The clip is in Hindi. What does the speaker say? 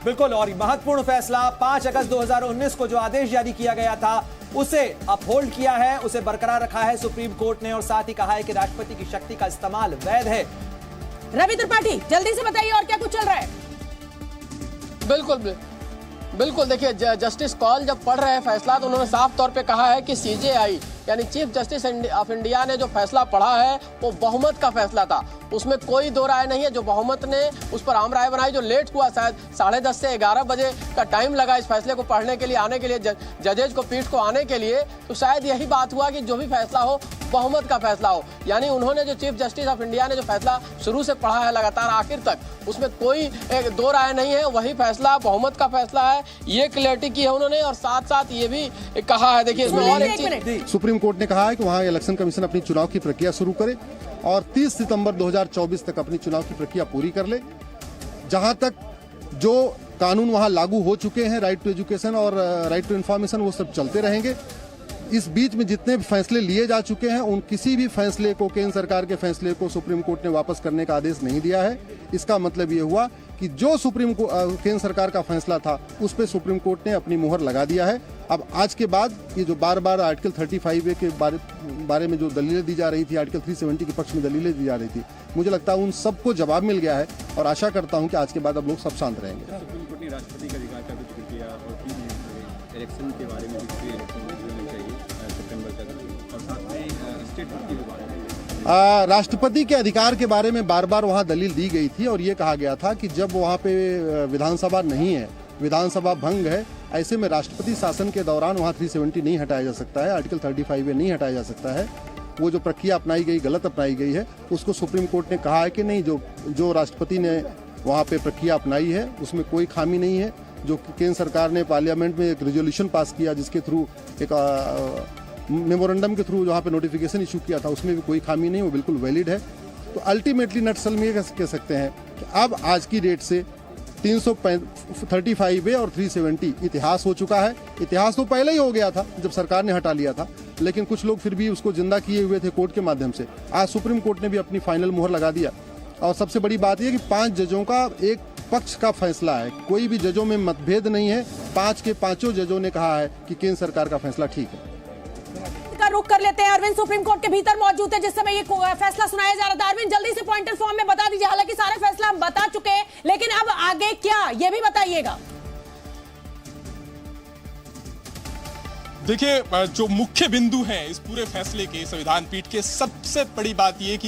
बिल्कुल, और महत्वपूर्ण फैसला 5 अगस्त 2019 को जो आदेश जारी किया गया था उसे अपहोल्ड किया है, उसे बरकरार रखा है सुप्रीम कोर्ट ने, और साथ ही कहा है कि राष्ट्रपति की शक्ति का इस्तेमाल वैध है। रवि त्रिपाठी, जल्दी से बताइए और क्या कुछ चल रहा है। बिल्कुल देखिए, जस्टिस कौल जब पढ़ रहे हैं फैसला तो उन्होंने साफ तौर पे कहा है कि सीजेआई यानी चीफ जस्टिस ऑफ इंडिया ने जो फैसला पढ़ा है वो बहुमत का फैसला था, उसमें कोई दो राय नहीं है। जो बहुमत ने उस पर आम राय बनाई, जो लेट हुआ, शायद 10:30 से 11 बजे का टाइम लगा इस फैसले को पढ़ने के लिए, आने के लिए, जजेज को, पीठ को आने के लिए, तो शायद यही बात हुआ कि जो भी फैसला हो बहुमत का फैसला हो। यानी उन्होंने जो चीफ जस्टिस ऑफ इंडिया ने जो फैसला शुरू से पढ़ा है लगातार आखिर तक, उसमें कोई दो राय नहीं है, वही फैसला बहुमत का फैसला है, ये क्लियरिटी की है उन्होंने। और साथ साथ ये भी कहा है, देखिए इसमें और एक चीज, सुप्रीम कोर्ट ने कहा है कि वहाँ इलेक्शन कमीशन अपनी चुनाव की प्रक्रिया शुरू करे और 30 सितंबर 2024 तक अपनी चुनाव की प्रक्रिया पूरी कर ले। जहां तक जो कानून वहां लागू हो चुके हैं, राइट टू एजुकेशन और राइट टू इन्फॉर्मेशन, वो सब चलते रहेंगे। इस बीच में जितने भी फैसले लिए जा चुके हैं, उन किसी भी फैसले को, केंद्र सरकार के फैसले को सुप्रीम कोर्ट ने वापस करने का आदेश नहीं दिया है। इसका मतलब ये हुआ कि जो केंद्र सरकार का फैसला था उस पर सुप्रीम कोर्ट ने अपनी मुहर लगा दिया है। अब आज के बाद ये जो बार बार आर्टिकल 35A के बारे में जो दलीलें दी जा रही थी, आर्टिकल 370 के पक्ष में दलीलें दी जा रही थी, मुझे लगता है उन सबको जवाब मिल गया है और आशा करता हूं कि आज के बाद अब लोग सब शांत रहेंगे। सुप्रीम कोर्ट ने राष्ट्रपति का अधिकार का जिक्र किया और इलेक्शन के बारे में भी इलेक्शन चाहिए सितंबर तक, और साथ में स्टेट के बारे में राष्ट्रपति के अधिकार के बारे में बार बार वहां दलील दी गई थी और ये कहा गया था कि जब वहां पे विधानसभा नहीं है, विधानसभा भंग है, ऐसे में राष्ट्रपति शासन के दौरान वहां 370 नहीं हटाया जा सकता है, आर्टिकल 35A नहीं हटाया जा सकता है। वो जो प्रक्रिया अपनाई गई, गलत अपनाई गई है, उसको सुप्रीम कोर्ट ने कहा है कि नहीं, जो राष्ट्रपति ने वहाँ पे प्रक्रिया अपनाई है उसमें कोई खामी नहीं है। जो केंद्र सरकार ने पार्लियामेंट में एक रेजोल्यूशन पास किया जिसके थ्रू एक मेमोरेंडम के थ्रू जहाँ पे नोटिफिकेशन इशू किया था, उसमें भी कोई खामी नहीं, वो बिल्कुल वैलिड है। तो अल्टीमेटली नटसल में ये कह सकते हैं कि अब आज की डेट से 335A और 370 इतिहास हो चुका है। इतिहास तो पहले ही हो गया था जब सरकार ने हटा लिया था, लेकिन कुछ लोग फिर भी उसको जिंदा किए हुए थे कोर्ट के माध्यम से। आज सुप्रीम कोर्ट ने भी अपनी फाइनल मुहर लगा दिया और सबसे बड़ी बात यह कि 5 जजों का एक पक्ष का फैसला है, कोई भी जजों में मतभेद नहीं है। 5 के 5 जजों ने कहा है कि केंद्र सरकार का फैसला ठीक है। का रुख कर लेते हैं। अरविंद सुप्रीम कोर्ट के भीतर मौजूद है जिस समय ये फैसला सुनाया जा रहा था। अरविंद, जल्दी से पॉइंटर फॉर्म में बता दीजिए, हालांकि सारे फैसला हम बता चुके हैं, लेकिन अब आगे क्या ये भी बताइएगा। देखिए, जो मुख्य बिंदु हैं इस पूरे फैसले के, संविधान पीठ के, सबसे बड़ी बात ये कि